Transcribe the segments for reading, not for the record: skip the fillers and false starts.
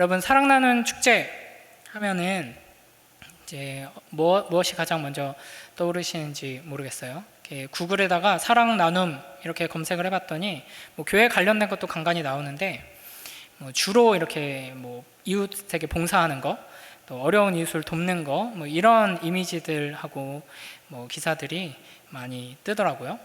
여러분, 사랑 나누는 축제 하면은 이제 무엇이 가장 먼저 떠오르시는지 모르겠어요. 구글에다가 사랑 나눔 이렇게 검색을 해봤더니 교회 관련된 것도 간간히 나오는데 주로 이렇게 이웃에게 봉사하는 거, 또 어려운 이웃을 돕는 거, 이런 이미지들하고 기사들이 많이 뜨더라고요.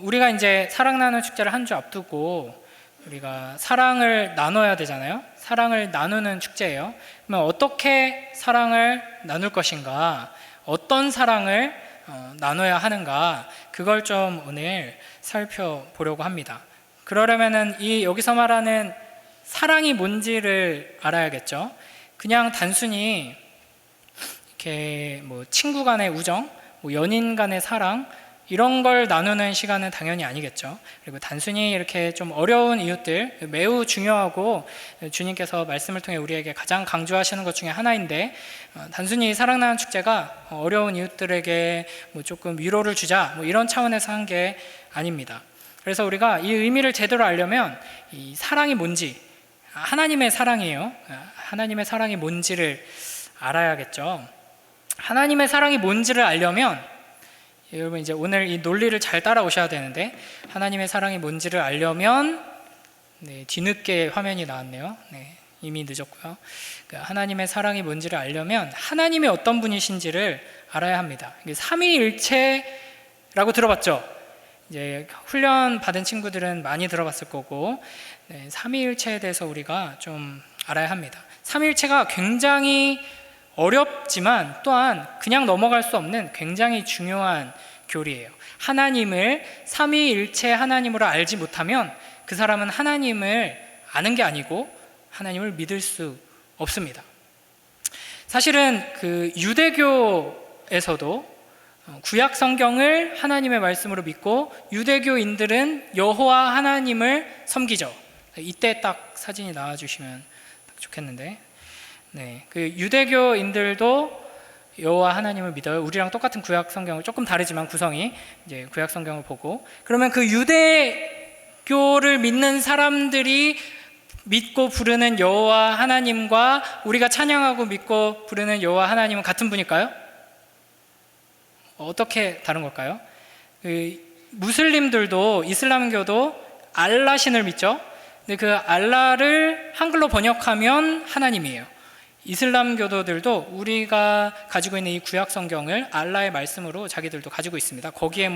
우리가 이제 사랑 나누는 축제를 한 주 앞두고 우리가 사랑을 나눠야 되잖아요. 사랑을 나누는 축제예요. 그러면 어떻게 사랑을 나눌 것인가, 어떤 사랑을 나눠야 하는가, 그걸 좀 오늘 살펴보려고 합니다. 그러려면은 여기서 말하는 사랑이 뭔지를 알아야겠죠. 그냥 단순히 이렇게 친구 간의 우정, 연인 간의 사랑, 이런 걸 나누는 시간은 당연히 아니겠죠. 그리고 단순히 이렇게 좀 어려운 이웃들, 매우 중요하고 주님께서 말씀을 통해 우리에게 가장 강조하시는 것 중에 하나인데, 단순히 사랑 나누는 축제가 어려운 이웃들에게 조금 위로를 주자 이런 차원에서 한 게 아닙니다. 그래서 우리가 이 의미를 제대로 알려면 이 사랑이 뭔지, 하나님의 사랑이에요. 하나님의 사랑이 뭔지를 알아야겠죠. 하나님의 사랑이 뭔지를 알려면, 여러분 이제 오늘 이 논리를 잘 따라오셔야 되는데, 하나님의 사랑이 뭔지를 알려면, 뒤늦게 화면이 나왔네요. 이미 늦었고요. 하나님의 사랑이 뭔지를 알려면 하나님이 어떤 분이신지를 알아야 합니다. 삼위일체라고 들어봤죠? 이제 훈련 받은 친구들은 많이 들어봤을 거고, 삼위일체에 대해서 우리가 좀 알아야 합니다. 삼위일체가 굉장히 어렵지만 또한 그냥 넘어갈 수 없는 굉장히 중요한 교리예요. 하나님을 삼위일체 하나님으로 알지 못하면 그 사람은 하나님을 아는 게 아니고 하나님을 믿을 수 없습니다. 사실은 유대교에서도 구약 성경을 하나님의 말씀으로 믿고 유대교인들은 여호와 하나님을 섬기죠. 이때 딱 사진이 나와주시면 좋겠는데, 유대교인들도 여호와 하나님을 믿어요. 우리랑 똑같은 구약 성경을, 조금 다르지만 구성이 이제 구약 성경을 보고, 그러면 그 유대교를 믿는 사람들이 믿고 부르는 여호와 하나님과 우리가 찬양하고 믿고 부르는 여호와 하나님은 같은 분일까요? 어떻게 다른 걸까요? 무슬림들도, 이슬람교도 알라신을 믿죠. 근데 그 알라를 한글로 번역하면 하나님이에요. 이슬람교도들도 우리가 가지고 있는 이 구약 성경을 알라의 말씀으로 자기들도 가지고 있습니다. 거기에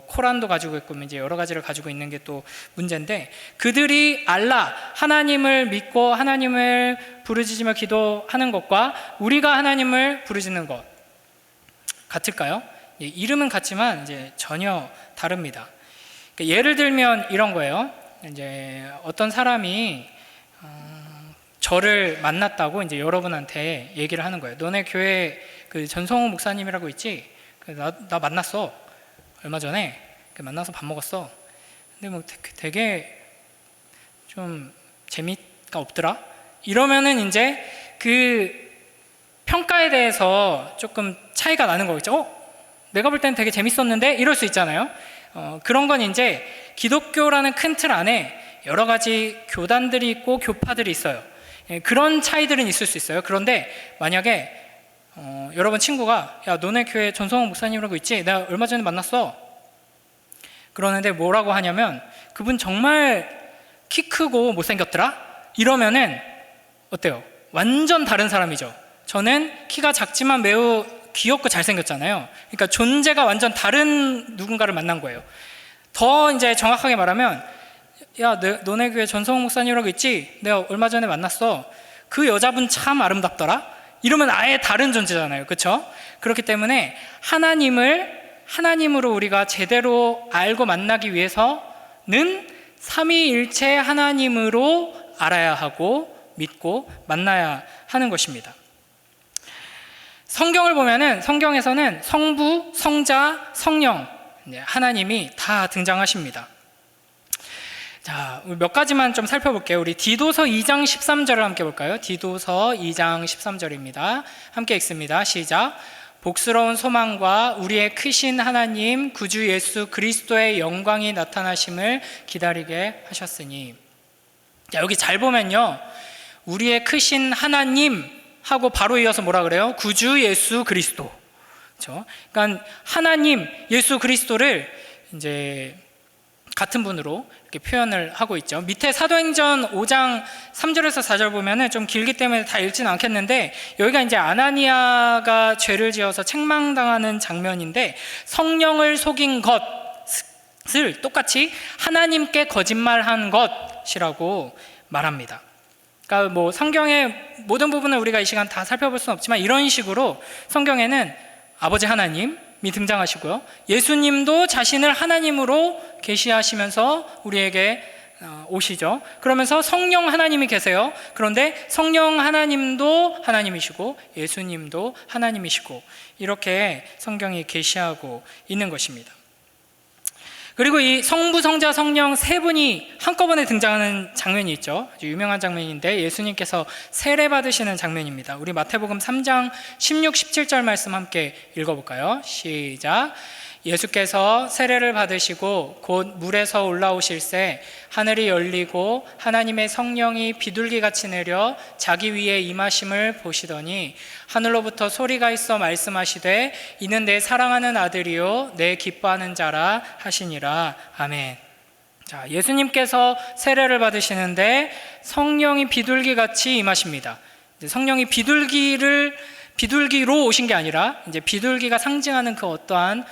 코란도 가지고 있고 이제 여러 가지를 가지고 있는 게 또 문제인데, 그들이 알라, 하나님을 믿고 하나님을 부르짖으며 기도하는 것과 우리가 하나님을 부르짖는 것 같을까요? 이름은 같지만 이제 전혀 다릅니다. 예를 들면 이런 거예요. 이제 어떤 사람이 저를 만났다고 이제 여러분한테 얘기를 하는 거예요. 너네 교회 전성호 목사님이라고 있지? 나 만났어. 얼마 전에 만나서 밥 먹었어. 근데 되게 좀 재미가 없더라. 이러면은 이제 그 평가에 대해서 조금 차이가 나는 거겠죠. 내가 볼 때는 되게 재밌었는데 이럴 수 있잖아요. 그런 건 이제 기독교라는 큰 틀 안에 여러 가지 교단들이 있고 교파들이 있어요. 그런 차이들은 있을 수 있어요. 그런데 만약에 여러분 친구가 야, 너네 교회 전성호 목사님이라고 있지? 내가 얼마 전에 만났어. 그러는데 뭐라고 하냐면, 그분 정말 키 크고 못생겼더라? 이러면은 어때요? 완전 다른 사람이죠. 저는 키가 작지만 매우 귀엽고 잘생겼잖아요. 그러니까 존재가 완전 다른 누군가를 만난 거예요. 더 이제 정확하게 말하면, 야, 너네 교회 전성호 목사님이라고 있지? 내가 얼마 전에 만났어. 그 여자분 참 아름답더라? 이러면 아예 다른 존재잖아요. 그렇죠? 그렇기 때문에 하나님으로 우리가 제대로 알고 만나기 위해서는 삼위일체 하나님으로 알아야 하고 믿고 만나야 하는 것입니다. 성경을 보면은 성경에서는 성부, 성자, 성령 하나님이 다 등장하십니다. 자, 몇 가지만 좀 살펴볼게요. 우리 디도서 2장 13절을 함께 볼까요? 디도서 2장 13절입니다. 함께 읽습니다. 시작. 복스러운 소망과 우리의 크신 하나님 구주 예수 그리스도의 영광이 나타나심을 기다리게 하셨으니. 자, 여기 잘 보면요, 우리의 크신 하나님 하고 바로 이어서 뭐라 그래요? 구주 예수 그리스도. 그렇죠? 그러니까 하나님 예수 그리스도를 이제 같은 분으로 이렇게 표현을 하고 있죠. 밑에 사도행전 5장 3절에서 4절 보면은 좀 길기 때문에 다 읽지는 않겠는데, 여기가 이제 아나니아가 죄를 지어서 책망당하는 장면인데, 성령을 속인 것을 똑같이 하나님께 거짓말한 것이라고 말합니다. 그러니까 뭐 성경의 모든 부분을 우리가 이 시간 다 살펴볼 수는 없지만, 이런 식으로 성경에는 아버지 하나님이 등장하시고요, 예수님도 자신을 하나님으로 계시하시면서 우리에게 오시죠. 그러면서 성령 하나님이 계세요. 그런데 성령 하나님도 하나님이시고 예수님도 하나님이시고, 이렇게 성경이 계시하고 있는 것입니다. 그리고 이 성부, 성자, 성령 세 분이 한꺼번에 등장하는 장면이 있죠. 아주 유명한 장면인데, 예수님께서 세례 받으시는 장면입니다. 우리 마태복음 3장 16, 17절 말씀 함께 읽어볼까요? 시작. 예수께서 세례를 받으시고 곧 물에서 올라오실새 하늘이 열리고 하나님의 성령이 비둘기같이 내려 자기 위에 임하심을 보시더니 하늘로부터 소리가 있어 말씀하시되 이는 내 사랑하는 아들이요 내 기뻐하는 자라 하시니라. 아멘. 자, 예수님께서 세례를 받으시는데 성령이 비둘기같이 임하십니다. 성령이 비둘기로 오신 게 아니라 이제 비둘기가 상징하는 그 어떠한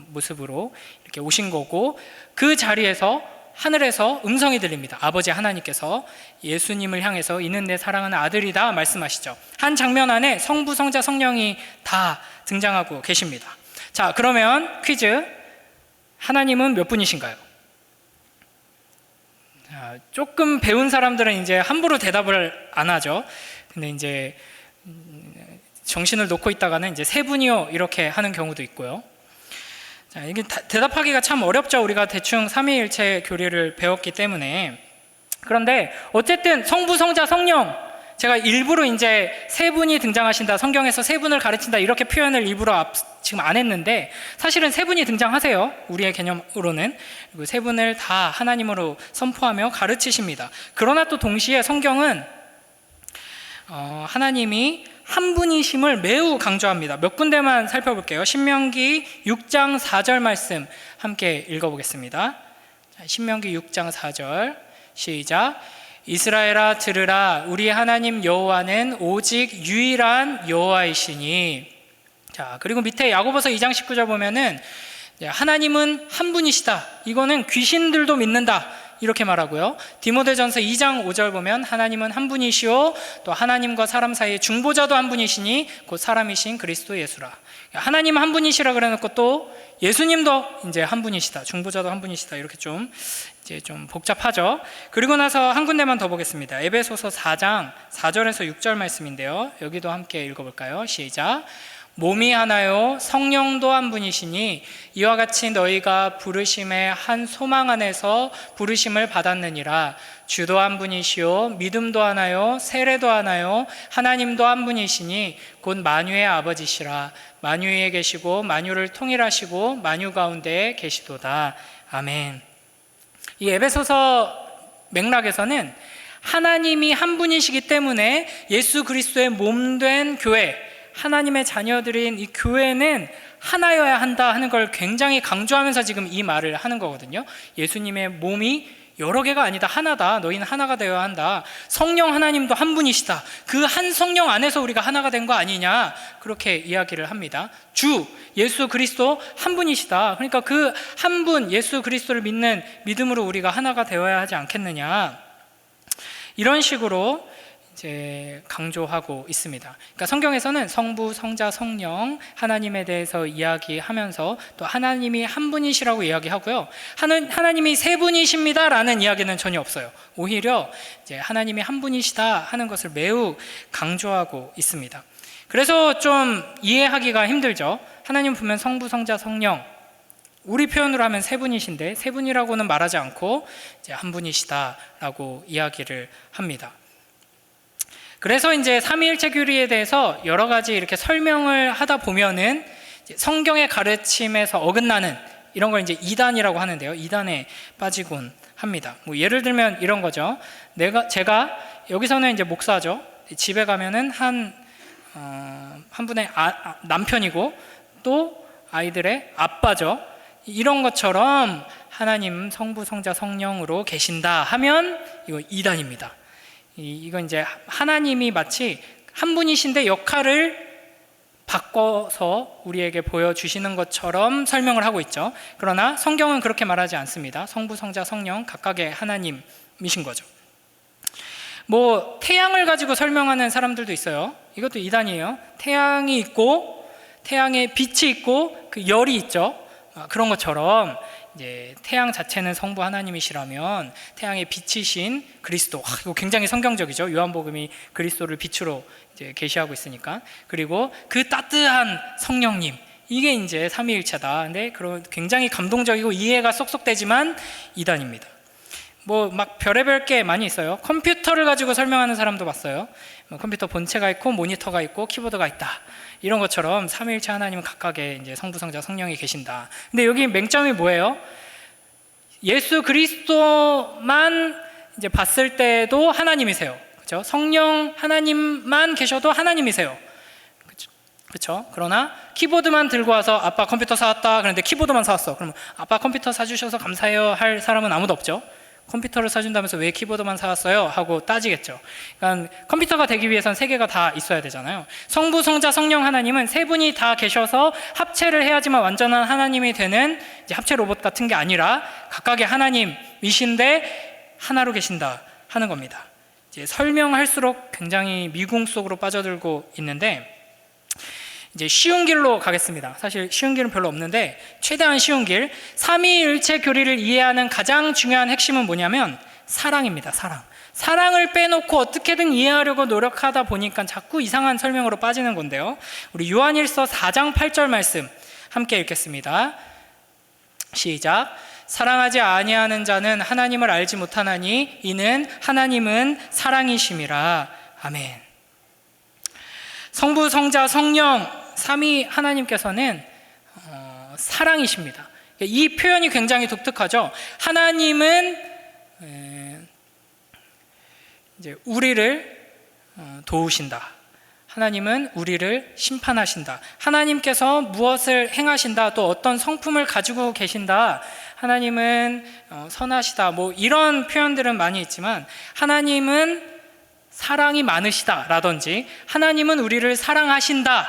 모습으로 이렇게 오신 거고, 그 자리에서 하늘에서 음성이 들립니다. 아버지 하나님께서 예수님을 향해서 이는 내 사랑하는 아들이다 말씀하시죠. 한 장면 안에 성부, 성자, 성령이 다 등장하고 계십니다. 자, 그러면 퀴즈. 하나님은 몇 분이신가요? 자, 조금 배운 사람들은 이제 함부로 대답을 안 하죠. 근데 이제 정신을 놓고 있다가는 이제 세 분이요 이렇게 하는 경우도 있고요. 자, 이게 대답하기가 참 어렵죠. 우리가 대충 삼위일체 교리를 배웠기 때문에. 그런데 어쨌든 성부, 성자, 성령, 제가 일부러 이제 세 분이 등장하신다, 성경에서 세 분을 가르친다, 이렇게 표현을 일부러 지금 안 했는데, 사실은 세 분이 등장하세요. 우리의 개념으로는. 그리고 세 분을 다 하나님으로 선포하며 가르치십니다. 그러나 또 동시에 성경은 하나님이 한 분이심을 매우 강조합니다. 몇 군데만 살펴볼게요. 신명기 6장 4절 말씀 함께 읽어보겠습니다. 신명기 6장 4절 시작. 이스라엘아 들으라, 우리 하나님 여호와는 오직 유일한 여호와이시니. 자, 그리고 밑에 야고보서 2장 19절 보면은 하나님은 한 분이시다, 이거는 귀신들도 믿는다, 이렇게 말하고요. 디모데전서 2장 5절 보면 하나님은 한 분이시오 또 하나님과 사람 사이의 중보자도 한 분이시니 곧 사람이신 그리스도 예수라. 하나님 한 분이시라 그래놓고 또 예수님도 이제 한 분이시다, 중보자도 한 분이시다, 이렇게 좀 복잡하죠. 그리고 나서 한 군데만 더 보겠습니다. 에베소서 4장 4절에서 6절 말씀인데요. 여기도 함께 읽어볼까요? 시작. 몸이 하나요 성령도 한 분이시니 이와 같이 너희가 부르심의 한 소망 안에서 부르심을 받았느니라. 주도 한 분이시요 믿음도 하나요 세례도 하나요 하나님도 한 분이시니 곧 만유의 아버지시라. 만유 위에 계시고 만유를 통일하시고 만유 가운데에 계시도다. 아멘. 이 에베소서 맥락에서는 하나님이 한 분이시기 때문에 예수 그리스도의 몸된 교회, 하나님의 자녀들인 이 교회는 하나여야 한다 하는 걸 굉장히 강조하면서 지금 이 말을 하는 거거든요. 예수님의 몸이 여러 개가 아니다, 하나다. 너희는 하나가 되어야 한다. 성령 하나님도 한 분이시다. 그 한 성령 안에서 우리가 하나가 된 거 아니냐, 그렇게 이야기를 합니다. 주 예수 그리스도 한 분이시다. 그러니까 그 한 분 예수 그리스도를 믿는 믿음으로 우리가 하나가 되어야 하지 않겠느냐, 이런 식으로 이제 강조하고 있습니다. 그러니까 성경에서는 성부, 성자, 성령 하나님에 대해서 이야기하면서 또 하나님이 한 분이시라고 이야기하고요. 하나님이 세 분이십니다라는 이야기는 전혀 없어요. 오히려 이제 하나님이 한 분이시다 하는 것을 매우 강조하고 있습니다. 그래서 좀 이해하기가 힘들죠. 하나님 보면 성부, 성자, 성령, 우리 표현으로 하면 세 분이신데 세 분이라고는 말하지 않고 이제 한 분이시다라고 이야기를 합니다. 그래서 이제 삼위일체 교리에 대해서 여러 가지 이렇게 설명을 하다 보면은 성경의 가르침에서 어긋나는 이런 걸 이제 이단이라고 하는데요. 이단에 빠지곤 합니다. 뭐 예를 들면 이런 거죠. 제가 여기서는 이제 목사죠. 집에 가면은 한 분의 남편이고 또 아이들의 아빠죠. 이런 것처럼 하나님 성부, 성자, 성령으로 계신다 하면 이거 이단입니다. 이건 이제 하나님이 마치 한 분이신데 역할을 바꿔서 우리에게 보여주시는 것처럼 설명을 하고 있죠. 그러나 성경은 그렇게 말하지 않습니다. 성부, 성자, 성령 각각의 하나님이신 거죠. 뭐 태양을 가지고 설명하는 사람들도 있어요. 이것도 이단이에요. 태양이 있고 태양에 빛이 있고 그 열이 있죠. 그런 것처럼 이제 태양 자체는 성부 하나님이시라면 태양의 빛이신 그리스도, 이거 굉장히 성경적이죠. 요한복음이 그리스도를 빛으로 이제 계시하고 있으니까. 그리고 그 따뜻한 성령님, 이게 이제 삼위일체다. 근데 그런 굉장히 감동적이고 이해가 쏙쏙 되지만 이단입니다. 뭐 막 별의별 게 많이 있어요. 컴퓨터를 가지고 설명하는 사람도 봤어요. 컴퓨터 본체가 있고 모니터가 있고 키보드가 있다. 이런 것처럼 삼위일체 하나님은 각각의 이제 성부, 성자, 성령이 계신다. 근데 여기 맹점이 뭐예요? 예수 그리스도만 이제 봤을 때도 하나님이세요. 그렇죠? 성령 하나님만 계셔도 하나님이세요. 그렇죠? 그러나 키보드만 들고 와서 아빠 컴퓨터 사왔다. 그런데 키보드만 사왔어. 그러면 아빠 컴퓨터 사주셔서 감사해요 할 사람은 아무도 없죠. 컴퓨터를 사준다면서 왜 키보드만 사왔어요? 하고 따지겠죠. 그러니까 컴퓨터가 되기 위해선 세 개가 다 있어야 되잖아요. 성부, 성자, 성령 하나님은 세 분이 다 계셔서 합체를 해야지만 완전한 하나님이 되는 이제 합체 로봇 같은 게 아니라 각각의 하나님이신데 하나로 계신다 하는 겁니다. 이제 설명할수록 굉장히 미궁 속으로 빠져들고 있는데 이제 쉬운 길로 가겠습니다. 사실 쉬운 길은 별로 없는데 최대한 쉬운 길, 삼위일체 교리를 이해하는 가장 중요한 핵심은 뭐냐면 사랑입니다. 사랑을 빼놓고 어떻게든 이해하려고 노력하다 보니까 자꾸 이상한 설명으로 빠지는 건데요. 우리 요한일서 4장 8절 말씀 함께 읽겠습니다. 시작. 사랑하지 아니하는 자는 하나님을 알지 못하나니 이는 하나님은 사랑이심이라. 아멘. 성부, 성자, 성령 삼위 하나님께서는 사랑이십니다. 이 표현이 굉장히 독특하죠. 하나님은 이제 우리를 도우신다. 하나님은 우리를 심판하신다. 하나님께서 무엇을 행하신다. 또 어떤 성품을 가지고 계신다. 하나님은 선하시다. 뭐 이런 표현들은 많이 있지만 하나님은 사랑이 많으시다 라든지 하나님은 우리를 사랑하신다가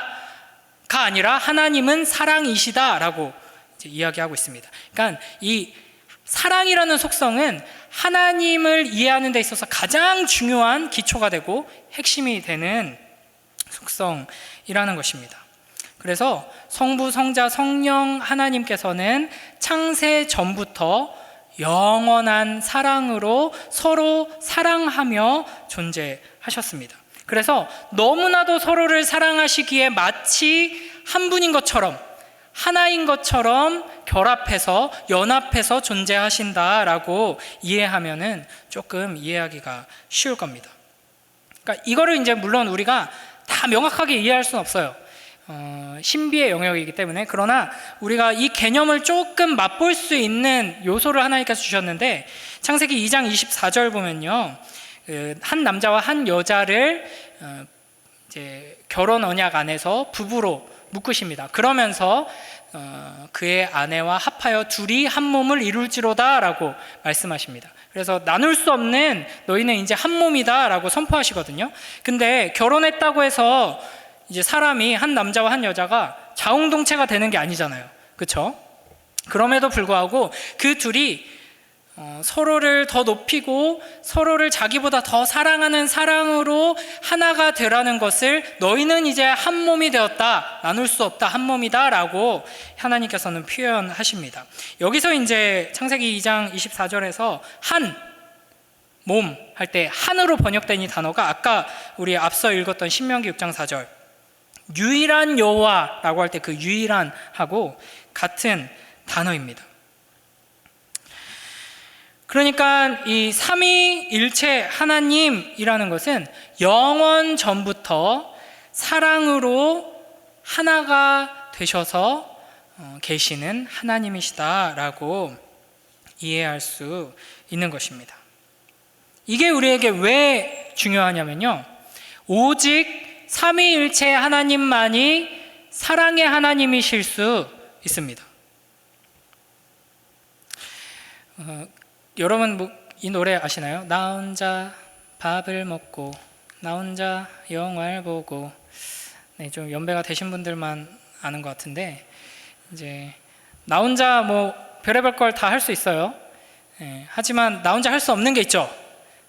아니라 하나님은 사랑이시다 라고 이제 이야기하고 있습니다. 그러니까 이 사랑이라는 속성은 하나님을 이해하는 데 있어서 가장 중요한 기초가 되고 핵심이 되는 속성이라는 것입니다. 그래서 성부, 성자, 성령 하나님께서는 창세 전부터 영원한 사랑으로 서로 사랑하며 존재하셨습니다. 그래서 너무나도 서로를 사랑하시기에 마치 한 분인 것처럼, 하나인 것처럼 결합해서 연합해서 존재하신다라고 이해하면은 조금 이해하기가 쉬울 겁니다. 그러니까 이거를 이제 물론 우리가 다 명확하게 이해할 수는 없어요. 신비의 영역이기 때문에. 그러나 우리가 이 개념을 조금 맛볼 수 있는 요소를 하나님께서 주셨는데 창세기 2장 24절 보면요, 한 남자와 한 여자를 이제 결혼 언약 안에서 부부로 묶으십니다. 그러면서 그의 아내와 합하여 둘이 한 몸을 이룰지로다 라고 말씀하십니다. 그래서 나눌 수 없는 너희는 이제 한 몸이다 라고 선포하시거든요. 근데 결혼했다고 해서 이제 사람이 한 남자와 한 여자가 자웅동체가 되는 게 아니잖아요. 그렇죠? 그럼에도 불구하고 그 둘이 서로를 더 높이고 서로를 자기보다 더 사랑하는 사랑으로 하나가 되라는 것을 너희는 이제 한 몸이 되었다, 나눌 수 없다, 한 몸이다 라고 하나님께서는 표현하십니다. 여기서 이제 창세기 2장 24절에서 한 몸 할 때 한으로 번역된 이 단어가 아까 우리 앞서 읽었던 신명기 6장 4절 유일한 여호와라고 할 때 그 유일한하고 같은 단어입니다. 그러니까 이 삼위일체 하나님이라는 것은 영원 전부터 사랑으로 하나가 되셔서 계시는 하나님이시다라고 이해할 수 있는 것입니다. 이게 우리에게 왜 중요하냐면요, 오직 삼위일체 하나님만이 사랑의 하나님이실 수 있습니다. 여러분 이 노래 아시나요? 나 혼자 밥을 먹고 나 혼자 영화를 보고. 네, 좀 연배가 되신 분들만 아는 것 같은데, 이제 나 혼자 뭐 별의별 걸 다 할 수 있어요. 네, 하지만 나 혼자 할 수 없는 게 있죠.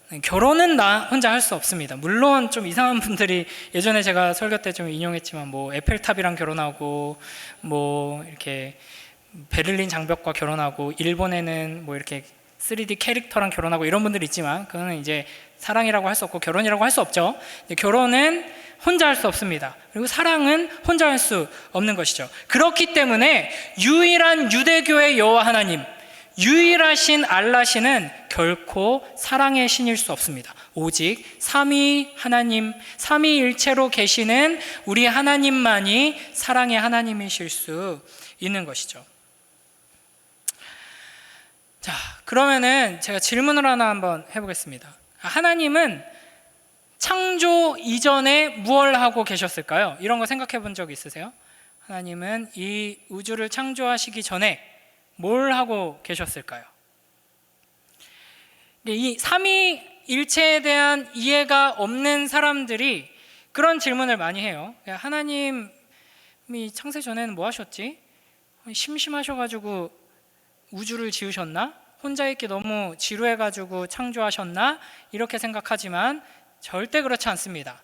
네, 결혼은 나 혼자 할 수 없습니다. 물론 좀 이상한 분들이 예전에 제가 설교 때 좀 인용했지만 뭐 에펠탑이랑 결혼하고 뭐 이렇게 베를린 장벽과 결혼하고 일본에는 뭐 이렇게 3D 캐릭터랑 결혼하고 이런 분들이 있지만, 그거는 이제 사랑이라고 할 수 없고 결혼이라고 할 수 없죠. 결혼은 혼자 할 수 없습니다. 그리고 사랑은 혼자 할 수 없는 것이죠. 그렇기 때문에 유일한 유대교의 여호와 하나님, 유일하신 알라신은 결코 사랑의 신일 수 없습니다. 오직 삼위 하나님, 삼위일체로 계시는 우리 하나님만이 사랑의 하나님이실 수 있는 것이죠. 자, 그러면은 제가 질문을 하나 한번 해보겠습니다. 하나님은 창조 이전에 무엇을 하고 계셨을까요? 이런 거 생각해 본 적 있으세요? 하나님은 이 우주를 창조하시기 전에 뭘 하고 계셨을까요? 이 삼위일체에 대한 이해가 없는 사람들이 그런 질문을 많이 해요. 하나님이 창세 전에는 뭐 하셨지? 심심하셔가지고 우주를 지으셨나? 혼자 있기 너무 지루해가지고 창조하셨나? 이렇게 생각하지만 절대 그렇지 않습니다.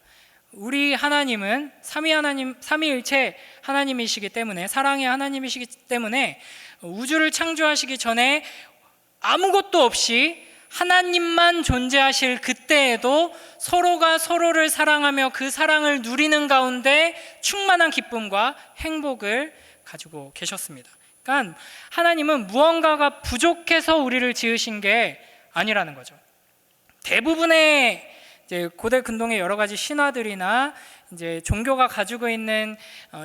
우리 하나님은 삼위일체 하나님이시기 때문에, 사랑의 하나님이시기 때문에 우주를 창조하시기 전에 아무것도 없이 하나님만 존재하실 그때에도 서로가 서로를 사랑하며 그 사랑을 누리는 가운데 충만한 기쁨과 행복을 가지고 계셨습니다. 그러니까 하나님은 무언가가 부족해서 우리를 지으신 게 아니라는 거죠. 대부분의 이제 고대 근동의 여러 가지 신화들이나 이제 종교가 가지고 있는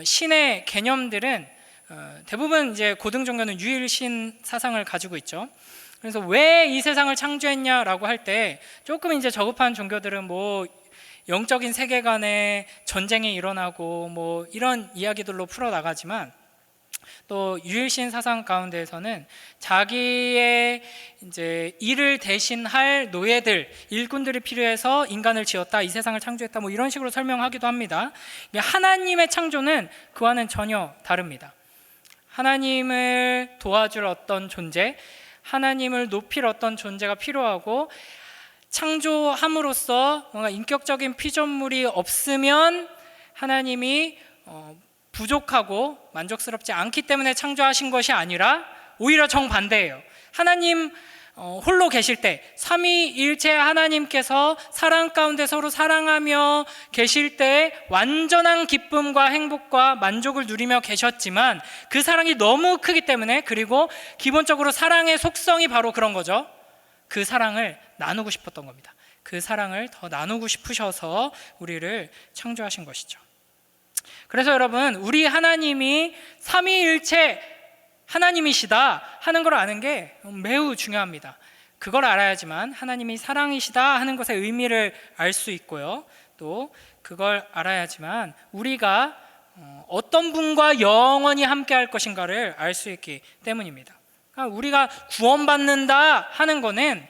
신의 개념들은 대부분 이제 고등 종교는 유일신 사상을 가지고 있죠. 그래서 왜 이 세상을 창조했냐라고 할 때 조금 이제 저급한 종교들은 뭐 영적인 세계관에 전쟁이 일어나고 뭐 이런 이야기들로 풀어 나가지만, 또 유일신 사상 가운데에서는 자기의 이제 일을 대신할 노예들, 일꾼들이 필요해서 인간을 지었다, 이 세상을 창조했다, 뭐 이런 식으로 설명하기도 합니다. 하나님의 창조는 그와는 전혀 다릅니다. 하나님을 도와줄 어떤 존재, 하나님을 높일 어떤 존재가 필요하고, 창조함으로써 뭔가 인격적인 피조물이 없으면 하나님이 부족하고 만족스럽지 않기 때문에 창조하신 것이 아니라 오히려 정반대예요. 하나님 홀로 계실 때, 삼위일체 하나님께서 사랑 가운데 서로 사랑하며 계실 때 완전한 기쁨과 행복과 만족을 누리며 계셨지만, 그 사랑이 너무 크기 때문에, 그리고 기본적으로 사랑의 속성이 바로 그런 거죠. 그 사랑을 나누고 싶었던 겁니다. 그 사랑을 더 나누고 싶으셔서 우리를 창조하신 것이죠. 그래서 여러분, 우리 하나님이 삼위일체 하나님이시다 하는 걸 아는 게 매우 중요합니다. 그걸 알아야지만 하나님이 사랑이시다 하는 것의 의미를 알 수 있고요, 또 그걸 알아야지만 우리가 어떤 분과 영원히 함께 할 것인가를 알 수 있기 때문입니다. 그러니까 우리가 구원받는다 하는 거는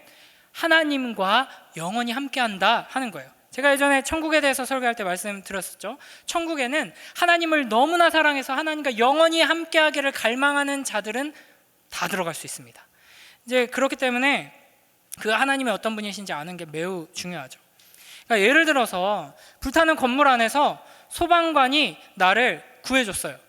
하나님과 영원히 함께 한다 하는 거예요. 제가 예전에 천국에 대해서 설교할 때 말씀드렸었죠. 천국에는 하나님을 너무나 사랑해서 하나님과 영원히 함께하기를 갈망하는 자들은 다 들어갈 수 있습니다. 이제 그렇기 때문에 그 하나님이 어떤 분이신지 아는 게 매우 중요하죠. 그러니까 예를 들어서 불타는 건물 안에서 소방관이 나를 구해줬어요.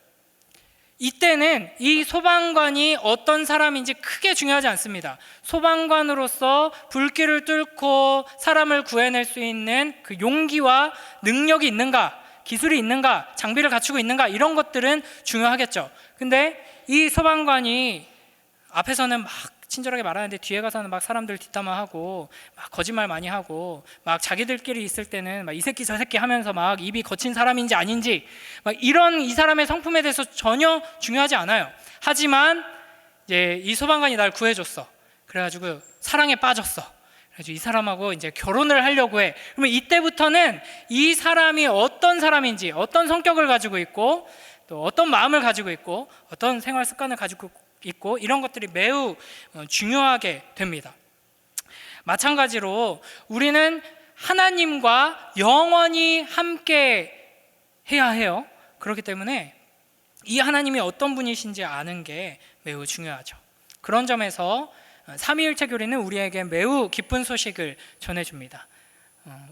이때는 이 소방관이 어떤 사람인지 크게 중요하지 않습니다. 소방관으로서 불길을 뚫고 사람을 구해낼 수 있는 그 용기와 능력이 있는가, 기술이 있는가, 장비를 갖추고 있는가, 이런 것들은 중요하겠죠. 근데 이 소방관이 앞에서는 막 친절하게 말하는데 뒤에 가서는 막 사람들 뒷담화하고 막 거짓말 많이 하고, 막 자기들끼리 있을 때는 막 이 새끼 저 새끼 하면서 막 입이 거친 사람인지 아닌지 막 이런, 이 사람의 성품에 대해서 전혀 중요하지 않아요. 하지만 이제 이 소방관이 날 구해줬어. 그래가지고 사랑에 빠졌어. 그래서 이 사람하고 이제 결혼을 하려고 해. 그러면 이때부터는 이 사람이 어떤 사람인지, 어떤 성격을 가지고 있고, 또 어떤 마음을 가지고 있고, 어떤 생활 습관을 가지고 있고, 이런 것들이 매우 중요하게 됩니다. 마찬가지로 우리는 하나님과 영원히 함께 해야 해요. 그렇기 때문에 이 하나님이 어떤 분이신지 아는 게 매우 중요하죠. 그런 점에서 삼위일체 교리는 우리에게 매우 기쁜 소식을 전해줍니다.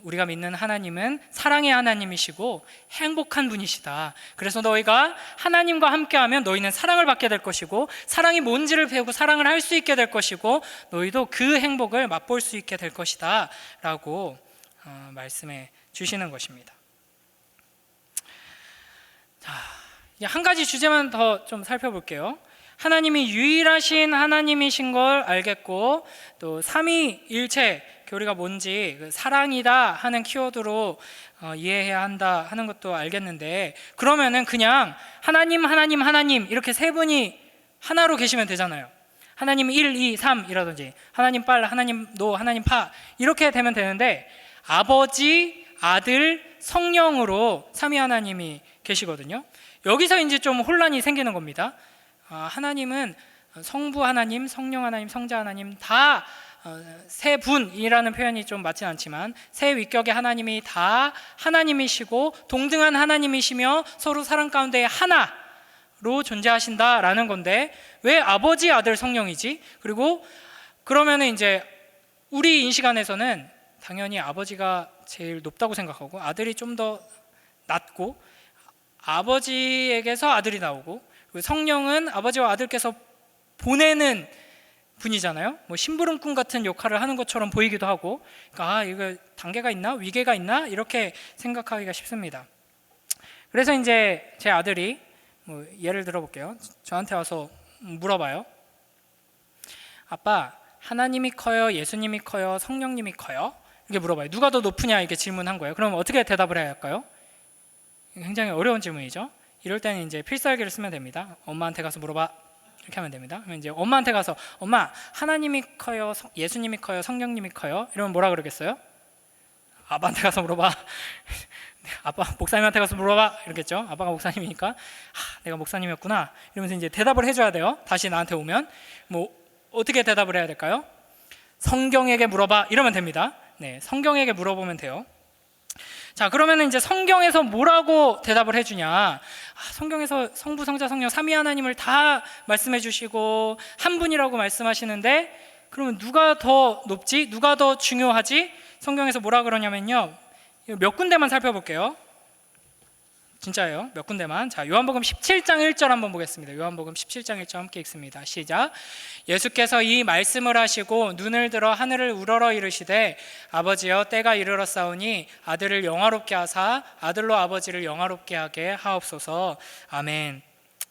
우리가 믿는 하나님은 사랑의 하나님이시고 행복한 분이시다. 그래서 너희가 하나님과 함께하면 너희는 사랑을 받게 될 것이고, 사랑이 뭔지를 배우고 사랑을 할 수 있게 될 것이고, 너희도 그 행복을 맛볼 수 있게 될 것이다 라고 말씀해 주시는 것입니다. 자, 한 가지 주제만 더 좀 살펴볼게요. 하나님이 유일하신 하나님이신 걸 알겠고, 또 삼위일체 교리가 뭔지 사랑이다 하는 키워드로 이해해야 한다 하는 것도 알겠는데, 그러면은 그냥 하나님 하나님 하나님 이렇게 세 분이 하나로 계시면 되잖아요. 하나님 1, 2, 3이라든지 하나님 빨, 하나님 노, 하나님 파 이렇게 되면 되는데, 아버지, 아들, 성령으로 삼위 하나님이 계시거든요. 여기서 이제 좀 혼란이 생기는 겁니다. 하나님은 성부 하나님, 성령 하나님, 성자 하나님 다 세 분이라는 표현이 좀 맞진 않지만 세 위격의 하나님이 다 하나님이시고 동등한 하나님이시며 서로 사랑 가운데 하나로 존재하신다라는 건데, 왜 아버지, 아들, 성령이지? 그리고 그러면은 이제 우리 인식 안에서는 당연히 아버지가 제일 높다고 생각하고, 아들이 좀 더 낮고, 아버지에게서 아들이 나오고, 성령은 아버지와 아들께서 보내는 분이잖아요. 뭐 심부름꾼 같은 역할을 하는 것처럼 보이기도 하고, 그러니까 이거 단계가 있나 위계가 있나 이렇게 생각하기가 쉽습니다. 그래서 이제 제 아들이 뭐 예를 들어볼게요. 저한테 와서 물어봐요. 아빠, 하나님이 커요, 예수님이 커요, 성령님이 커요? 이렇게 물어봐요. 누가 더 높으냐 이렇게 질문한 거예요. 그럼 어떻게 대답을 해야 할까요? 굉장히 어려운 질문이죠. 이럴 때는 이제 필살기를 쓰면 됩니다. 엄마한테 가서 물어봐, 이렇게 하면 됩니다. 그러면 이제 엄마한테 가서 엄마, 하나님이 커요, 예수님이 커요, 성령님이 커요? 이러면 뭐라 그러겠어요? 아빠한테 가서 물어봐. 아빠, 목사님한테 가서 물어봐 이렇겠죠. 아빠가 목사님이니까 내가 목사님이었구나 이러면서 이제 대답을 해줘야 돼요. 다시 나한테 오면 뭐 어떻게 대답을 해야 될까요? 성경에게 물어봐 이러면 됩니다. 네, 성경에게 물어보면 돼요. 자, 그러면 이제 성경에서 뭐라고 대답을 해주냐? 성경에서 성부, 성자, 성령 삼위 하나님을 다 말씀해 주시고 한 분이라고 말씀하시는데, 그러면 누가 더 높지? 누가 더 중요하지? 성경에서 뭐라 그러냐면요, 몇 군데만 살펴볼게요. 진짜예요. 몇 군데만. 자, 요한복음 17장 1절 한번 보겠습니다. 요한복음 17장 1절 함께 읽습니다. 시작. 예수께서 이 말씀을 하시고 눈을 들어 하늘을 우러러 이르시되, 아버지여, 때가 이르렀사오니 아들을 영화롭게 하사 아들로 아버지를 영화롭게 하게 하옵소서. 아멘.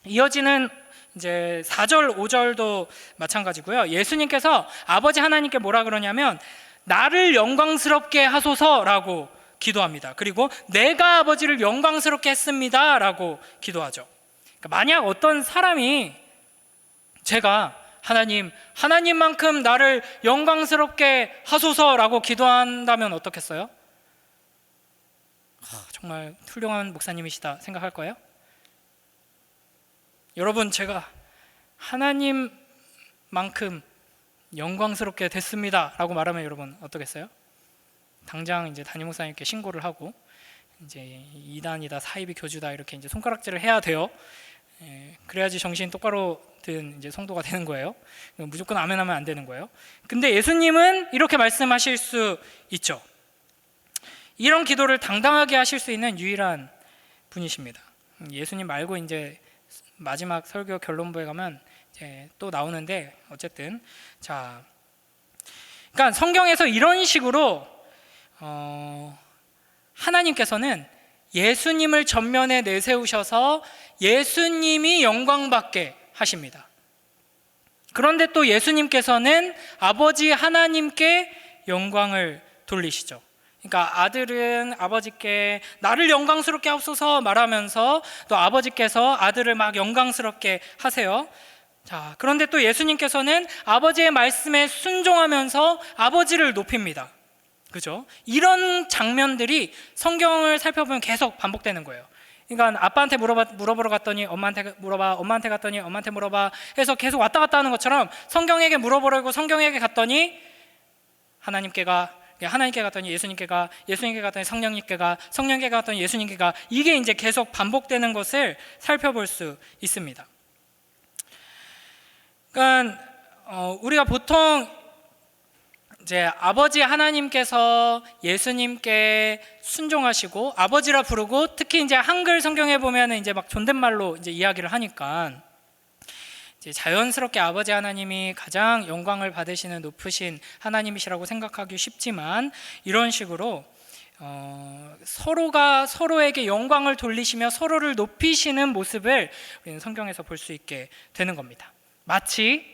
이어지는 이제 4절 5절도 마찬가지고요. 예수님께서 아버지 하나님께 뭐라 그러냐면 나를 영광스럽게 하소서라고 기도합니다. 그리고 내가 아버지를 영광스럽게 했습니다 라고 기도하죠. 그러니까 만약 어떤 사람이 제가 하나님만큼 나를 영광스럽게 하소서라고 기도한다면 어떻겠어요? 정말 훌륭한 목사님이시다 생각할 거예요? 여러분, 제가 하나님만큼 영광스럽게 됐습니다 라고 말하면 여러분 어떻겠어요? 당장 이제 담임 목사님께 신고를 하고 이제 이단이다, 사이비 교주다 이렇게 이제 손가락질을 해야 돼요. 그래야지 정신 똑바로 든 이제 성도가 되는 거예요. 무조건 아멘하면 안 되는 거예요. 근데 예수님은 이렇게 말씀하실 수 있죠. 이런 기도를 당당하게 하실 수 있는 유일한 분이십니다. 예수님 말고 이제 마지막 설교 결론부에 가면 이제 또 나오는데, 어쨌든 자, 그러니까 성경에서 이런 식으로 하나님께서는 예수님을 전면에 내세우셔서 예수님이 영광받게 하십니다. 그런데 또 예수님께서는 아버지 하나님께 영광을 돌리시죠. 그러니까 아들은 아버지께 나를 영광스럽게 하옵소서 말하면서 또 아버지께서 아들을 막 영광스럽게 하세요. 자, 그런데 또 예수님께서는 아버지의 말씀에 순종하면서 아버지를 높입니다. 그죠? 이런 장면들이 성경을 살펴보면 계속 반복되는 거예요. 그러니까 아빠한테 물어보러 갔더니 엄마한테 물어봐, 엄마한테 갔더니 엄마한테 물어봐 해서 계속 왔다 갔다 하는 것처럼 성경에게 물어보려고 성경에게 갔더니 하나님께 갔더니 예수님께 가, 예수님께 갔더니 성령님께 가, 성령께 갔더니 예수님께 가, 이게 이제 계속 반복되는 것을 살펴볼 수 있습니다. 그러니까 우리가 보통 이제 아버지 하나님께서 예수님께 순종하시고 아버지라 부르고, 특히 이제 한글 성경에 보면은 이제 막 존댓말로 이제 이야기를 하니까 이제 자연스럽게 아버지 하나님이 가장 영광을 받으시는 높으신 하나님이시라고 생각하기 쉽지만, 이런 식으로 서로가 서로에게 영광을 돌리시며 서로를 높이시는 모습을 우리는 성경에서 볼 수 있게 되는 겁니다. 마치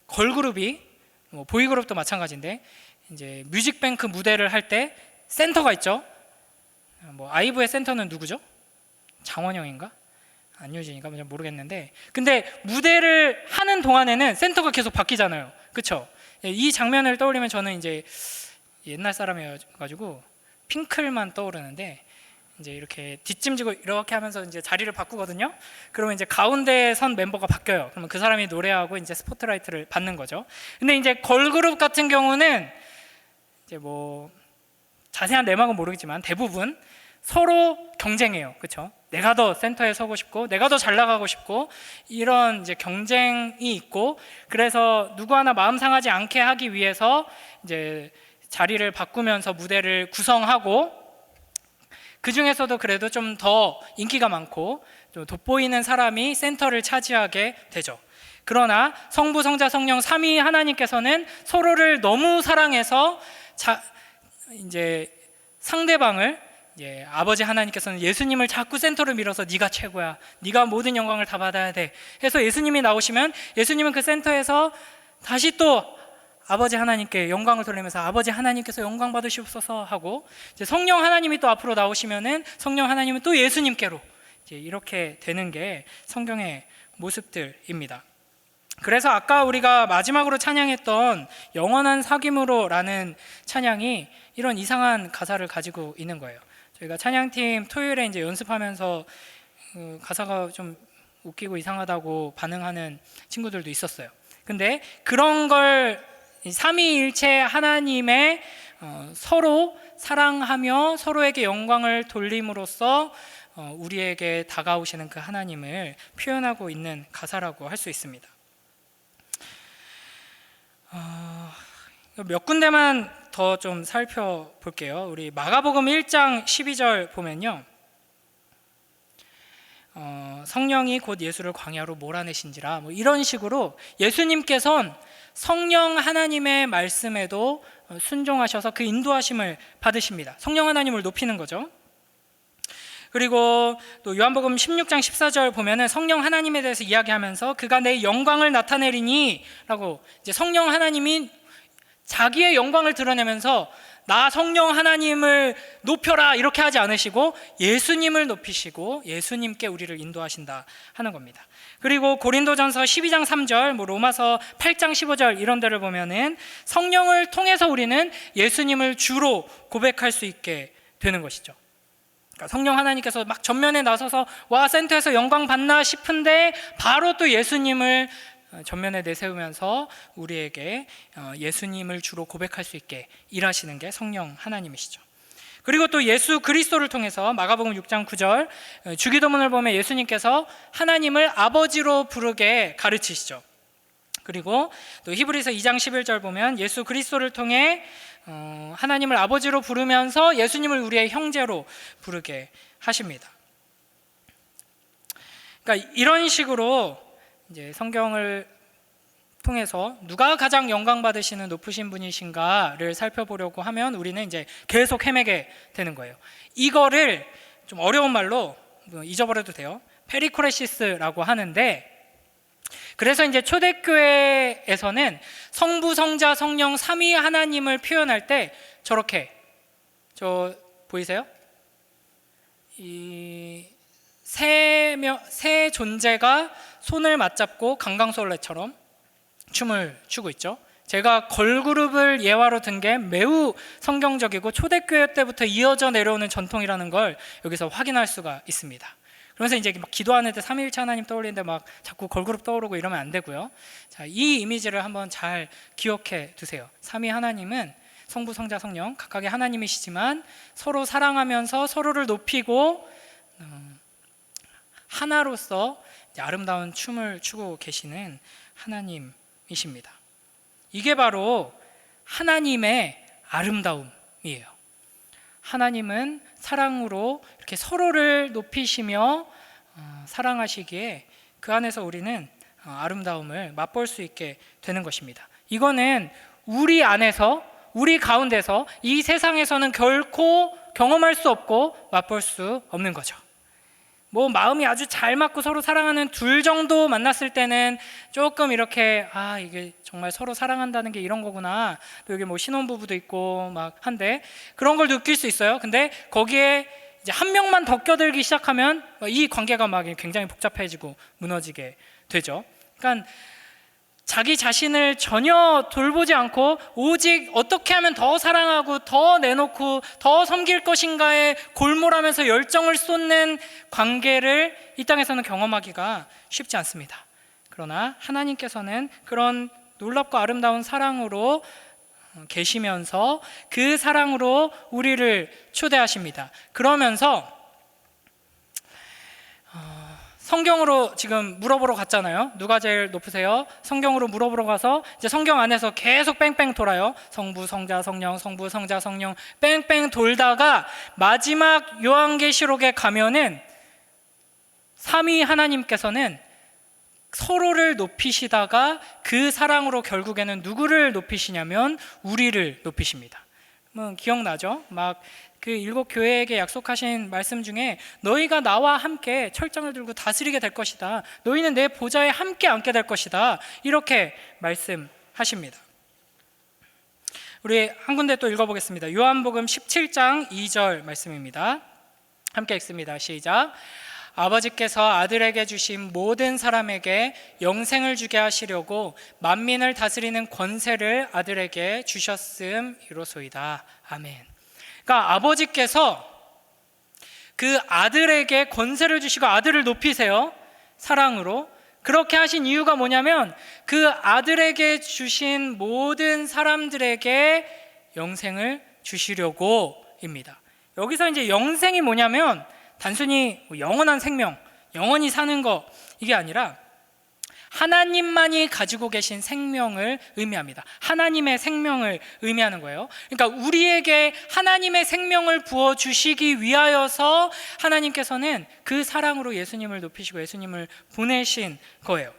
걸그룹이 보이그룹도 마찬가지인데 이제 뮤직뱅크 무대를 할 때 센터가 있죠. 아이브의 센터는 누구죠? 장원영인가? 안유진인가? 모르겠는데, 근데 무대를 하는 동안에는 센터가 계속 바뀌잖아요. 그렇죠? 이 장면을 떠올리면 저는 이제 옛날 사람이어가지고 핑클만 떠오르는데, 이제 이렇게 뒷짐지고 이렇게 하면서 이제 자리를 바꾸거든요. 그러면 이제 가운데 선 멤버가 바뀌어요. 그러면 그 사람이 노래하고 이제 스포트라이트를 받는 거죠. 근데 이제 걸그룹 같은 경우는 이제 자세한 내막은 모르겠지만 대부분 서로 경쟁해요. 그렇죠? 내가 더 센터에 서고 싶고, 내가 더 잘 나가고 싶고, 이런 이제 경쟁이 있고, 그래서 누구 하나 마음 상하지 않게 하기 위해서 이제 자리를 바꾸면서 무대를 구성하고, 그 중에서도 그래도 좀 더 인기가 많고 좀 돋보이는 사람이 센터를 차지하게 되죠. 그러나 성부, 성자, 성령 삼위 하나님께서는 서로를 너무 사랑해서 이제 상대방을, 아버지 하나님께서는 예수님을 자꾸 센터로 밀어서 네가 최고야, 네가 모든 영광을 다 받아야 돼 해서 예수님이 나오시면 예수님은 그 센터에서 다시 또 아버지 하나님께 영광을 돌리면서 아버지 하나님께서 영광 받으시옵소서 하고, 이제 성령 하나님이 또 앞으로 나오시면은 성령 하나님은 또 예수님께로 이제 이렇게 되는 게 성경의 모습들입니다. 그래서 아까 우리가 마지막으로 찬양했던 영원한 사귐으로라는 찬양이 이런 이상한 가사를 가지고 있는 거예요. 저희가 찬양팀 토요일에 이제 연습하면서 가사가 좀 웃기고 이상하다고 반응하는 친구들도 있었어요. 근데 그런 걸 삼위일체 하나님의 서로 사랑하며 서로에게 영광을 돌림으로써 우리에게 다가오시는 그 하나님을 표현하고 있는 가사라고 할 수 있습니다. 몇 군데만 더 좀 살펴볼게요. 우리 마가복음 1장 12절 보면요, 성령이 곧 예수를 광야로 몰아내신지라, 이런 식으로 예수님께서는 성령 하나님의 말씀에도 순종하셔서 그 인도하심을 받으십니다. 성령 하나님을 높이는 거죠. 그리고 또 요한복음 16장 14절 보면은 성령 하나님에 대해서 이야기하면서 그가 내 영광을 나타내리니 라고, 이제 성령 하나님이 자기의 영광을 드러내면서 나 성령 하나님을 높여라 이렇게 하지 않으시고 예수님을 높이시고 예수님께 우리를 인도하신다 하는 겁니다. 그리고 고린도전서 12장 3절, 로마서 8장 15절 이런 데를 보면은 성령을 통해서 우리는 예수님을 주로 고백할 수 있게 되는 것이죠. 그러니까 성령 하나님께서 막 전면에 나서서 와 센터에서 영광 받나 싶은데 바로 또 예수님을 전면에 내세우면서 우리에게 예수님을 주로 고백할 수 있게 일하시는 게 성령 하나님이시죠. 그리고 또 예수 그리스도를 통해서 마가복음 6장 9절 주기도문을 보면 예수님께서 하나님을 아버지로 부르게 가르치시죠. 그리고 또 히브리서 2장 11절 보면 예수 그리스도를 통해 하나님을 아버지로 부르면서 예수님을 우리의 형제로 부르게 하십니다. 그러니까 이런 식으로 이제 성경을 통해서 누가 가장 영광 받으시는 높으신 분이신가를 살펴보려고 하면 우리는 이제 계속 헤매게 되는 거예요. 이거를 좀 어려운 말로 잊어버려도 돼요. 페리코레시스라고 하는데, 그래서 이제 초대교회에서는 성부, 성자, 성령 삼위 하나님을 표현할 때 저렇게, 저 보이세요? 이 세 존재가 손을 맞잡고 강강술래처럼 춤을 추고 있죠. 제가 걸그룹을 예화로 든 게 매우 성경적이고 초대교회 때부터 이어져 내려오는 전통이라는 걸 여기서 확인할 수가 있습니다. 그러면서 이제 막 기도하는 데 삼위일체 하나님 떠올리는데 막 자꾸 걸그룹 떠오르고 이러면 안 되고요. 자, 이 이미지를 한번 잘 기억해 두세요. 삼위 하나님은 성부, 성자, 성령 각각의 하나님이시지만 서로 사랑하면서 서로를 높이고 하나로서 아름다운 춤을 추고 계시는 하나님이십니다. 이게 바로 하나님의 아름다움이에요. 하나님은 사랑으로 이렇게 서로를 높이시며 사랑하시기에 그 안에서 우리는 아름다움을 맛볼 수 있게 되는 것입니다. 이거는 우리 안에서, 우리 가운데서 이 세상에서는 결코 경험할 수 없고 맛볼 수 없는 거죠. 뭐 마음이 아주 잘 맞고 서로 사랑하는 둘 정도 만났을 때는 조금 이렇게 이게 정말 서로 사랑한다는 게 이런 거구나, 또 여기 뭐 신혼부부도 있고 막 한데 그런 걸 느낄 수 있어요. 근데 거기에 이제 한 명만 더 껴들기 시작하면 이 관계가 막 굉장히 복잡해지고 무너지게 되죠. 그러니까 자기 자신을 전혀 돌보지 않고 오직 어떻게 하면 더 사랑하고 더 내놓고 더 섬길 것인가에 골몰하면서 열정을 쏟는 관계를 이 땅에서는 경험하기가 쉽지 않습니다. 그러나 하나님께서는 그런 놀랍고 아름다운 사랑으로 계시면서 그 사랑으로 우리를 초대하십니다. 그러면서 성경으로 지금 물어보러 갔잖아요. 누가 제일 높으세요? 성경으로 물어보러 가서 이제 성경 안에서 계속 뺑뺑 돌아요. 성부, 성자, 성령, 성부, 성자, 성령 뺑뺑 돌다가 마지막 요한계시록에 가면은 삼위 하나님께서는 서로를 높이시다가 그 사랑으로 결국에는 누구를 높이시냐면 우리를 높이십니다. 기억나죠? 막 그 7교회에게 약속하신 말씀 중에 너희가 나와 함께 철장을 들고 다스리게 될 것이다, 너희는 내 보좌에 함께 앉게 될 것이다, 이렇게 말씀하십니다. 우리 한 군데 또 읽어보겠습니다. 요한복음 17장 2절 말씀입니다. 함께 읽습니다. 시작. 아버지께서 아들에게 주신 모든 사람에게 영생을 주게 하시려고 만민을 다스리는 권세를 아들에게 주셨음이로소이다. 아멘. 그러니까 아버지께서 그 아들에게 권세를 주시고 아들을 높이세요. 사랑으로. 그렇게 하신 이유가 뭐냐면 그 아들에게 주신 모든 사람들에게 영생을 주시려고입니다. 여기서 이제 영생이 뭐냐면 단순히 영원한 생명, 영원히 사는 거, 이게 아니라 하나님만이 가지고 계신 생명을 의미합니다. 하나님의 생명을 의미하는 거예요. 그러니까 우리에게 하나님의 생명을 부어주시기 위하여서 하나님께서는 그 사랑으로 예수님을 높이시고 예수님을 보내신 거예요.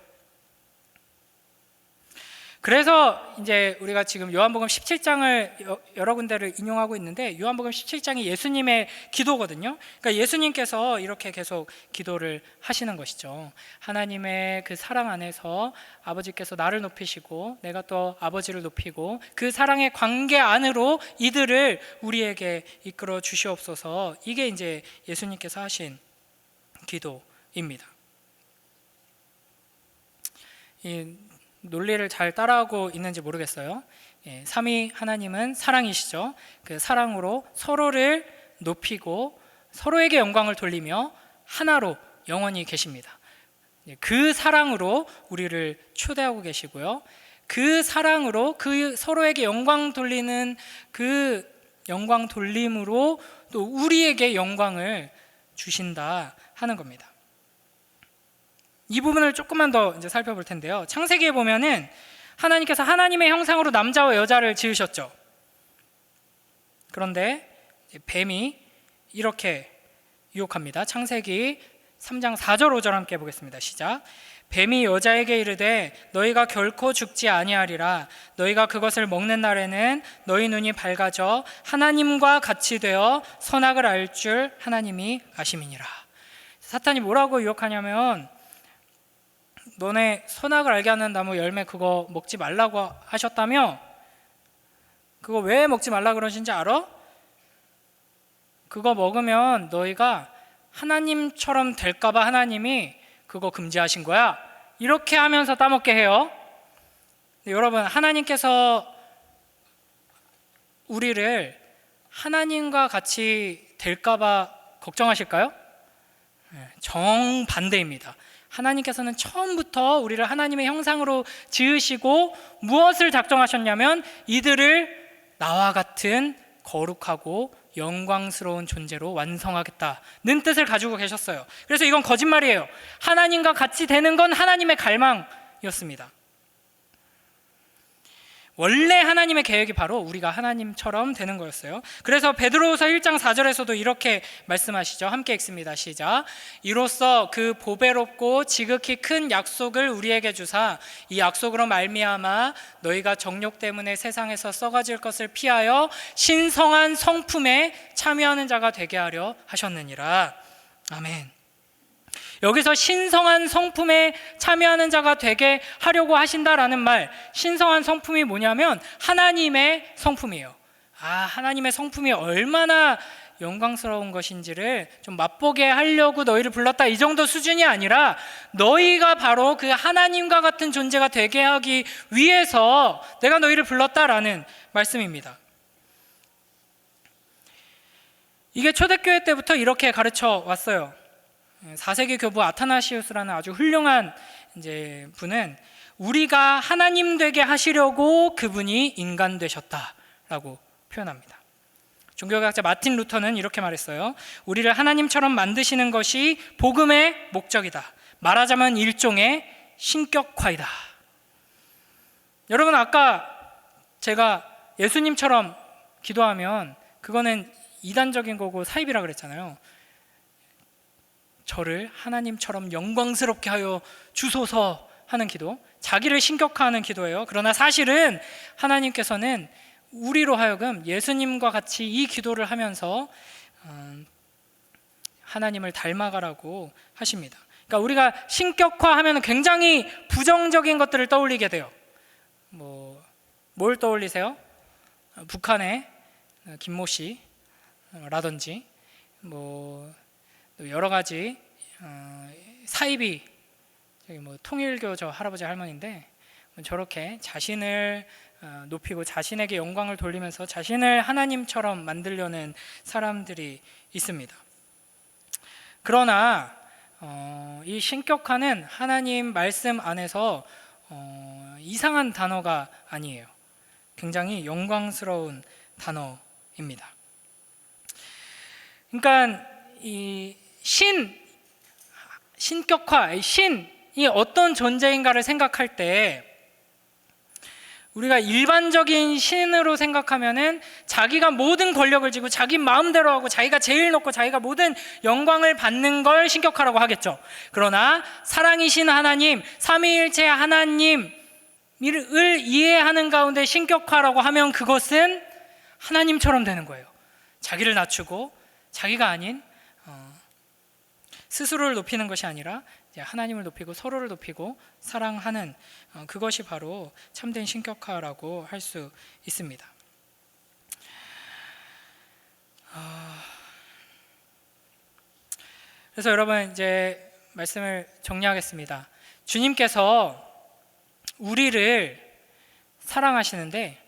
그래서 이제 우리가 지금 요한복음 17장을 여러 군데를 인용하고 있는데 요한복음 17장이 예수님의 기도거든요. 그러니까 예수님께서 이렇게 계속 기도를 하시는 것이죠. 하나님의 그 사랑 안에서 아버지께서 나를 높이시고 내가 또 아버지를 높이고 그 사랑의 관계 안으로 이들을 우리에게 이끌어 주시옵소서. 이게 이제 예수님께서 하신 기도입니다. 이 논리를 잘 따라하고 있는지 모르겠어요. 삼위 하나님은 사랑이시죠. 그 사랑으로 서로를 높이고 서로에게 영광을 돌리며 하나로 영원히 계십니다. 그 사랑으로 우리를 초대하고 계시고요. 그 사랑으로 그 서로에게 영광 돌리는 그 영광 돌림으로 또 우리에게 영광을 주신다 하는 겁니다. 이 부분을 조금만 더 이제 살펴볼 텐데요. 창세기에 보면은 하나님께서 하나님의 형상으로 남자와 여자를 지으셨죠. 그런데 뱀이 이렇게 유혹합니다. 창세기 3장 4절 5절 함께 보겠습니다. 시작. 뱀이 여자에게 이르되 너희가 결코 죽지 아니하리라. 너희가 그것을 먹는 날에는 너희 눈이 밝아져 하나님과 같이 되어 선악을 알 줄 하나님이 아심이니라. 사탄이 뭐라고 유혹하냐면 너네 선악을 알게 하는 나무 열매 그거 먹지 말라고 하셨다며? 그거 왜 먹지 말라 그러신지 알아? 그거 먹으면 너희가 하나님처럼 될까봐 하나님이 그거 금지하신 거야. 이렇게 하면서 따먹게 해요. 여러분, 하나님께서 우리를 하나님과 같이 될까봐 걱정하실까요? 정반대입니다. 하나님께서는 처음부터 우리를 하나님의 형상으로 지으시고 무엇을 작정하셨냐면 이들을 나와 같은 거룩하고 영광스러운 존재로 완성하겠다는 뜻을 가지고 계셨어요. 그래서 이건 거짓말이에요. 하나님과 같이 되는 건 하나님의 갈망이었습니다. 원래 하나님의 계획이 바로 우리가 하나님처럼 되는 거였어요. 그래서 베드로후서 1장 4절에서도 이렇게 말씀하시죠. 함께 읽습니다. 시작. 이로써 그 보배롭고 지극히 큰 약속을 우리에게 주사 이 약속으로 말미암아 너희가 정욕 때문에 세상에서 썩어질 것을 피하여 신성한 성품에 참여하는 자가 되게 하려 하셨느니라. 아멘. 여기서 신성한 성품에 참여하는 자가 되게 하려고 하신다라는 말, 신성한 성품이 뭐냐면 하나님의 성품이에요. 하나님의 성품이 얼마나 영광스러운 것인지를 좀 맛보게 하려고 너희를 불렀다, 이 정도 수준이 아니라 너희가 바로 그 하나님과 같은 존재가 되게 하기 위해서 내가 너희를 불렀다라는 말씀입니다. 이게 초대교회 때부터 이렇게 가르쳐 왔어요. 4세기 교부 아타나시우스라는 아주 훌륭한 분은 우리가 하나님 되게 하시려고 그분이 인간 되셨다라고 표현합니다. 종교학자 마틴 루터는 이렇게 말했어요. 우리를 하나님처럼 만드시는 것이 복음의 목적이다. 말하자면 일종의 신격화이다. 여러분, 아까 제가 예수님처럼 기도하면 그거는 이단적인 거고 사입이라 그랬잖아요. 저를 하나님처럼 영광스럽게 하여 주소서 하는 기도, 자기를 신격화하는 기도예요. 그러나 사실은 하나님께서는 우리로 하여금 예수님과 같이 이 기도를 하면서 하나님을 닮아가라고 하십니다. 그러니까 우리가 신격화하면 굉장히 부정적인 것들을 떠올리게 돼요. 뭘 떠올리세요? 북한의 김모 씨라든지 여러 가지 사이비, 통일교 저 할아버지 할머니인데 저렇게 자신을 높이고 자신에게 영광을 돌리면서 자신을 하나님처럼 만들려는 사람들이 있습니다. 그러나 이 신격화는 하나님 말씀 안에서 이상한 단어가 아니에요. 굉장히 영광스러운 단어입니다. 그러니까 이 신격화, 신이 어떤 존재인가를 생각할 때 우리가 일반적인 신으로 생각하면은 자기가 모든 권력을 쥐고 자기 마음대로 하고 자기가 제일 높고 자기가 모든 영광을 받는 걸 신격화라고 하겠죠. 그러나 사랑이신 하나님, 삼위일체 하나님을 이해하는 가운데 신격화라고 하면 그것은 하나님처럼 되는 거예요. 자기를 낮추고 자기가 아닌 스스로를 높이는 것이 아니라 하나님을 높이고 서로를 높이고 사랑하는 그것이 바로 참된 신격화라고 할 수 있습니다. 그래서 여러분, 이제 말씀을 정리하겠습니다. 주님께서 우리를 사랑하시는데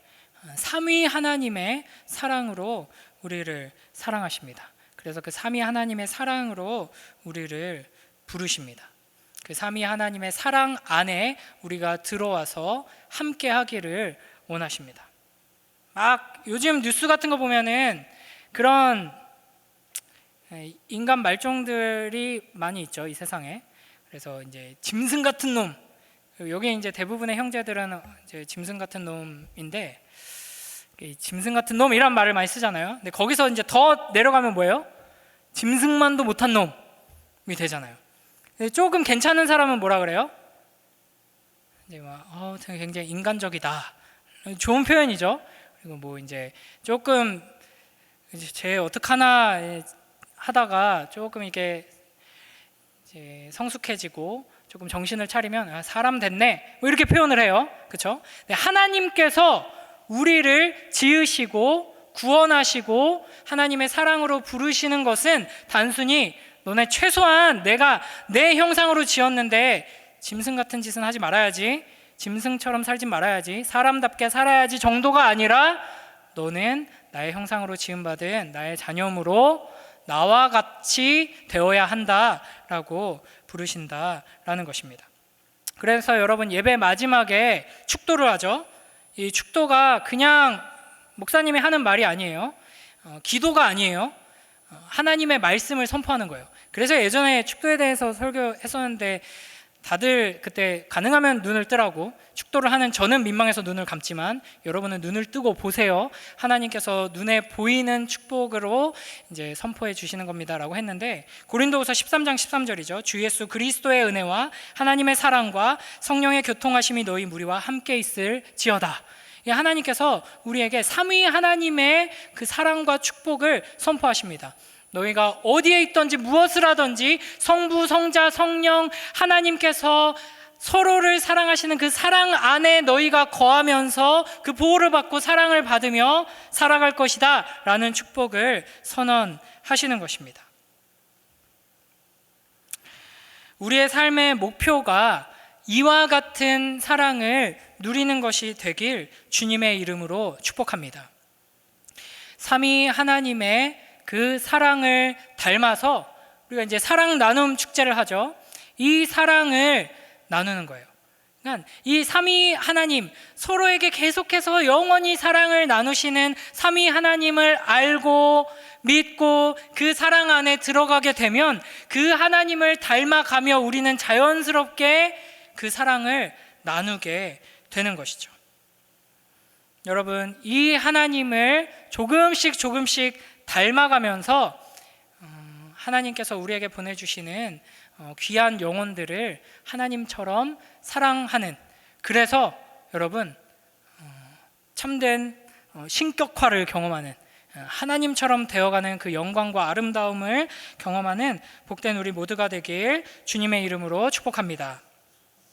삼위 하나님의 사랑으로 우리를 사랑하십니다. 그래서 그 삼위 하나님의 사랑으로 우리를 부르십니다. 그 삼위 하나님의 사랑 안에 우리가 들어와서 함께 하기를 원하십니다. 막 요즘 뉴스 같은 거 보면은 그런 인간 말종들이 많이 있죠, 이 세상에. 그래서 이제 짐승 같은 놈, 여기 이제 대부분의 형제들은 이제 짐승 같은 놈인데, 짐승 같은 놈이란 말을 많이 쓰잖아요. 근데 거기서 이제 더 내려가면 뭐예요? 짐승만도 못한 놈이 되잖아요. 조금 괜찮은 사람은 뭐라 그래요? 이제 굉장히 인간적이다. 좋은 표현이죠. 그리고 이제 조금 쟤 어떡하나 하다가 조금 이게 이제 성숙해지고 조금 정신을 차리면 사람 됐네, 이렇게 표현을 해요. 그렇죠? 하나님께서 우리를 지으시고 구원하시고 하나님의 사랑으로 부르시는 것은 단순히 너네 최소한 내가 내 형상으로 지었는데 짐승 같은 짓은 하지 말아야지, 짐승처럼 살지 말아야지, 사람답게 살아야지 정도가 아니라 너는 나의 형상으로 지음받은 나의 자녀므로 나와 같이 되어야 한다라고 부르신다라는 것입니다. 그래서 여러분, 예배 마지막에 축도를 하죠. 이 축도가 그냥 목사님이 하는 말이 아니에요. 기도가 아니에요. 하나님의 말씀을 선포하는 거예요. 그래서 예전에 축도에 대해서 설교했었는데 다들 그때 가능하면 눈을 뜨라고, 축도를 하는 저는 민망해서 눈을 감지만 여러분은 눈을 뜨고 보세요. 하나님께서 눈에 보이는 축복으로 이제 선포해 주시는 겁니다라고 했는데, 고린도후서 13장 13절이죠. 주 예수 그리스도의 은혜와 하나님의 사랑과 성령의 교통하심이 너희 무리와 함께 있을지어다. 하나님께서 우리에게 삼위 하나님의 그 사랑과 축복을 선포하십니다. 너희가 어디에 있든지 무엇을 하든지 성부, 성자, 성령 하나님께서 서로를 사랑하시는 그 사랑 안에 너희가 거하면서 그 보호를 받고 사랑을 받으며 살아갈 것이다 라는 축복을 선언하시는 것입니다. 우리의 삶의 목표가 이와 같은 사랑을 누리는 것이 되길 주님의 이름으로 축복합니다. 삼위 하나님의 그 사랑을 닮아서 우리가 이제 사랑 나눔 축제를 하죠. 이 사랑을 나누는 거예요. 그러니까 이 삼위 하나님, 서로에게 계속해서 영원히 사랑을 나누시는 삼위 하나님을 알고 믿고 그 사랑 안에 들어가게 되면 그 하나님을 닮아가며 우리는 자연스럽게 그 사랑을 나누게 되는 것이죠. 여러분, 이 하나님을 조금씩 닮아가면서 하나님께서 우리에게 보내주시는 귀한 영혼들을 하나님처럼 사랑하는, 그래서 여러분 참된 신격화를 경험하는, 하나님처럼 되어가는 그 영광과 아름다움을 경험하는 복된 우리 모두가 되길 주님의 이름으로 축복합니다.